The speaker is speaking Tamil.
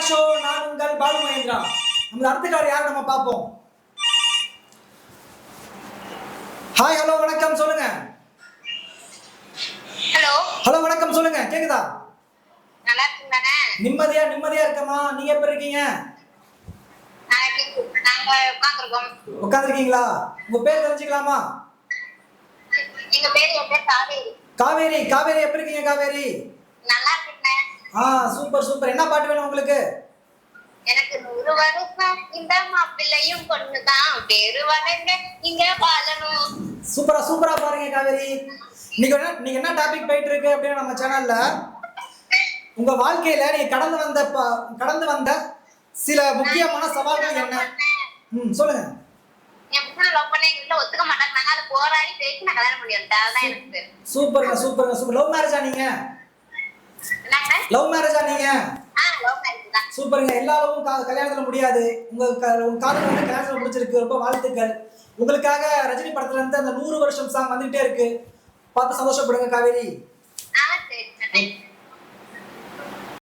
ஷோ. நான் உங்கள் பாலு மகேந்திரா. நம்ம அடுத்த கார் யார் நம்ம பார்ப்போம். ஹாய், ஹலோ, வணக்கம், சொல்லுங்க. ஹலோ ஹலோ, வணக்கம், சொல்லுங்க. கேக்குதா? நல்லா இருக்கீங்களாண்ணே? நிம்மதியா இருக்கமா. நீங்க எப்படி இருக்கீங்க? நாங்க உட்காந்துருக்கோம். உட்காந்துருக்கீங்களா? உங்க பேர் தெரிஞ்சுக்கலாமா? என் பேர் காவேரி. காவேரி எப்படி இருக்கீங்க காவேரி? நல்லா இருக்குண்ணே. சூப்பர். என்ன பாட்டு வேணும் உங்களுக்கு? எனக்கு 100 வருஷம் இந்த மாப்பிள்ளையும் பொண்ணுதான், பேரு வளங்க இங்க வாழணும். சூப்பரா பாருங்க காவேரி. நீங்க என்ன டாபிக் போயிட்டு இருக்கு அப்படின்னு நம்ம சேனல்ல உங்க வாழ்க்கையில நீங்க கடந்து வந்த சில முக்கியமான சவால்கள் என்ன? சொல்லுங்க. என் புள்ள லவ் பண்ண எங்க வீட்டுல ஒத்துக்க மாட்டாங்க. அதை போராடி பேசி நான் கல்யாணம் பண்ணி வந்துட்டேன். அதுதான் எனக்கு. சூப்பர். லவ் மேரேஜா நீங்க? என்னங்க? லவ் மேரேஜா நீங்க? லவ் மேரேஜ் தான். சூப்பருங்க. எல்லாரும் கல்யாணத்துல முடியாது. உங்க காதல் வந்து கல்யாணத்துல முடிச்சிருக்கு. ரொம்ப வாழ்த்துக்கள். உங்களுக்காக ரஜினி படத்துல இருந்து அந்த 100 வருஷம் சாங் வந்துகிட்டே இருக்கு. பார்த்து சந்தோஷப்படுங்க காவேரி.